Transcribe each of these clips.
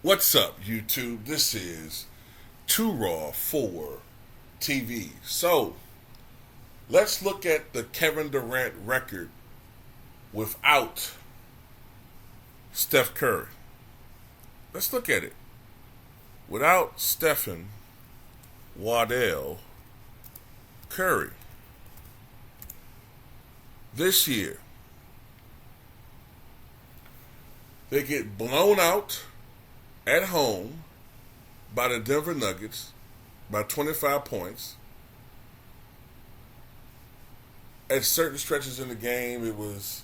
What's up, YouTube? This is Too Raw for TV. So, let's look at the Kevin Durant record without Steph Curry. Let's look at it. Without Stephen Waddell Curry. This year, they get blown out at home by the Denver Nuggets by 25 points. At certain stretches in the game, it was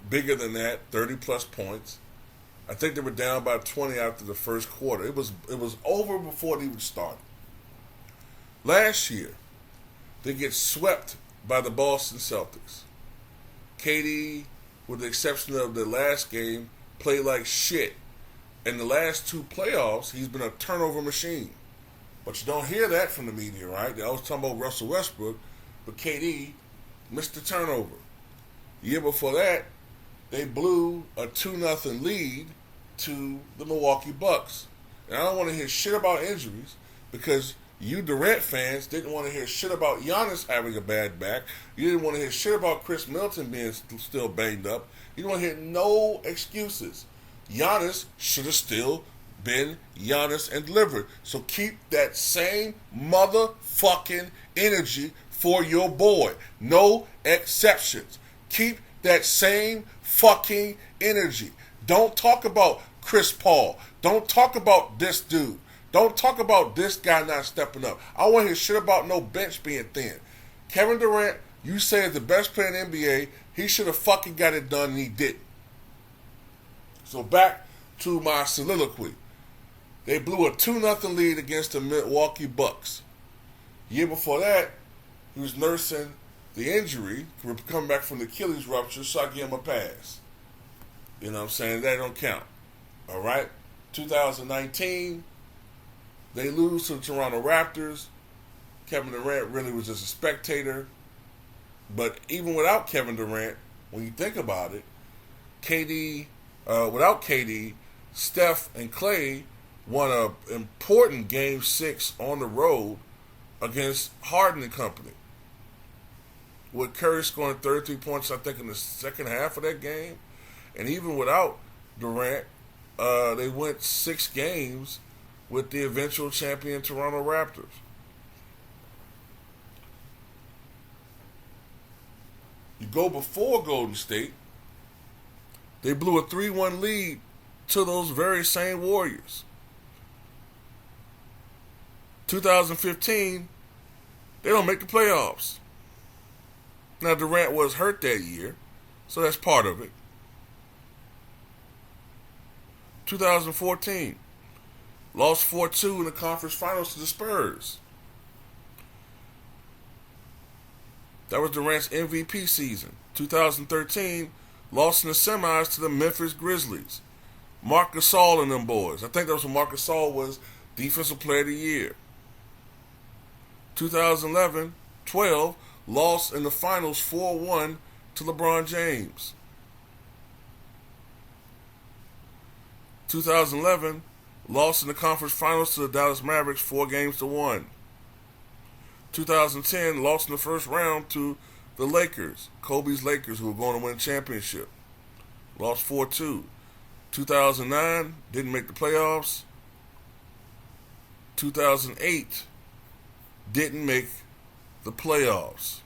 bigger than that, 30 plus points. I think they were down by 20 after the first quarter. It was over before it even started. Last year, they get swept by the Boston Celtics. KD, with the exception of the last game, played like shit. In the last two playoffs, he's been a turnover machine. But you don't hear that from the media, right? They always talking about Russell Westbrook, but KD missed the turnover. The year before that, they blew a 2-0 lead to the Milwaukee Bucks. And I don't want to hear shit about injuries because you Durant fans didn't want to hear shit about Giannis having a bad back. You didn't want to hear shit about Chris Middleton being still banged up. You don't want to hear no excuses. Giannis should have still been Giannis and delivered. So keep that same motherfucking energy for your boy. No exceptions. Keep that same fucking energy. Don't talk about Chris Paul. Don't talk about this dude. Don't talk about this guy not stepping up. I don't want to hear shit about no bench being thin. Kevin Durant, you say is the best player in the NBA. He should have fucking got it done and he didn't. So back to my soliloquy. They blew a 2-0 lead against the Milwaukee Bucks. The year before that, he was nursing the injury, coming back from the Achilles rupture, so I give him a pass. You know what I'm saying? That don't count. All right? 2019, they lose to the Toronto Raptors. Kevin Durant really was just a spectator. But even without Kevin Durant, when you think about it, without KD, Steph and Clay won an important Game 6 on the road against Harden and company. With Curry scoring 33 points, I think, in the second half of that game. And even without Durant, they went 6 games with the eventual champion Toronto Raptors. You go before Golden State, they blew a 3-1 lead to those very same Warriors. 2015, they don't make the playoffs. Now, Durant was hurt that year, so that's part of it. 2014, lost 4-2 in the conference finals to the Spurs. That was Durant's MVP season. 2013, lost in the semis to the Memphis Grizzlies. Marc Gasol and them boys. I think that was when Marc Gasol was Defensive Player of the Year. 2011-12, lost in the finals 4-1 to LeBron James. 2011, lost in the conference finals to the Dallas Mavericks 4-1. 2010, lost in the first round to the Lakers, Kobe's Lakers, who were going to win a championship. Lost 4-2. 2009, didn't make the playoffs. 2008, didn't make the playoffs.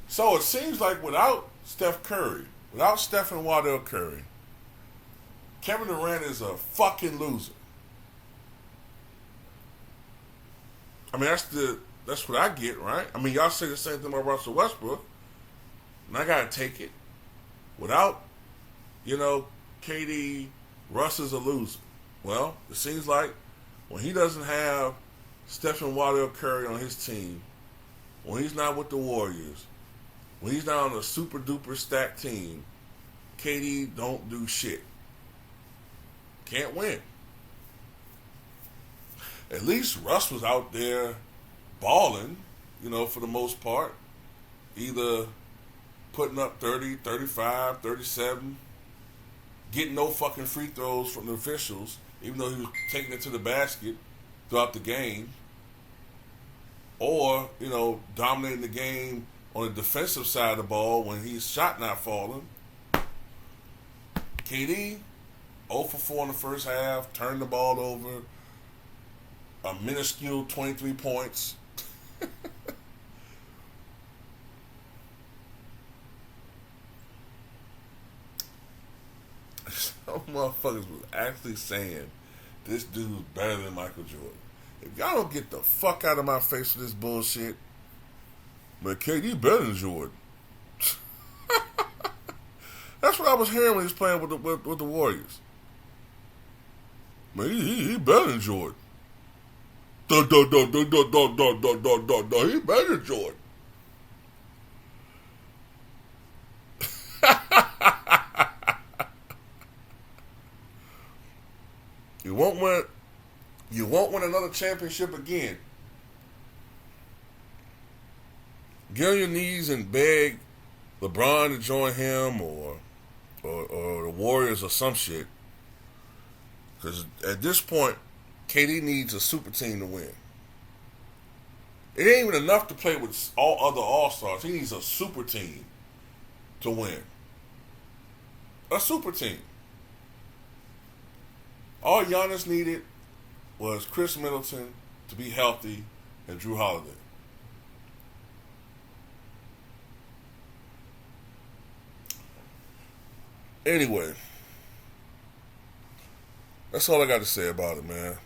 So it seems like without Steph Curry, without Stephen Waddell Curry, Kevin Durant is a fucking loser. I mean, that's what I get, right? I mean, y'all say the same thing about Russell Westbrook, and I gotta take it. Without, KD, Russ is a loser. Well, it seems like when he doesn't have Stephen Waddell Curry on his team, when he's not with the Warriors, when he's not on a super duper stacked team, KD don't do shit. Can't win. At least Russ was out there balling, for the most part. Either putting up 30, 35, 37, getting no fucking free throws from the officials, even though he was taking it to the basket throughout the game, or dominating the game on the defensive side of the ball when his shot not falling. KD 0 for 4 in the first half, turned the ball over, a minuscule 23 points. Some motherfuckers was actually saying this dude's better than Michael Jordan. If y'all don't get the fuck out of my face with this bullshit, man, KD better than Jordan. That's what I was hearing when he was playing with the Warriors. Man, he better than Jordan. He better than Jordan. You won't win another championship again. Get on your knees and beg LeBron to join him or the Warriors or some shit. Because at this point, KD needs a super team to win. It ain't even enough to play with all other All-Stars. He needs a super team to win. A super team. All Giannis needed was Chris Middleton to be healthy and Drew Holiday. Anyway, that's all I got to say about it, man.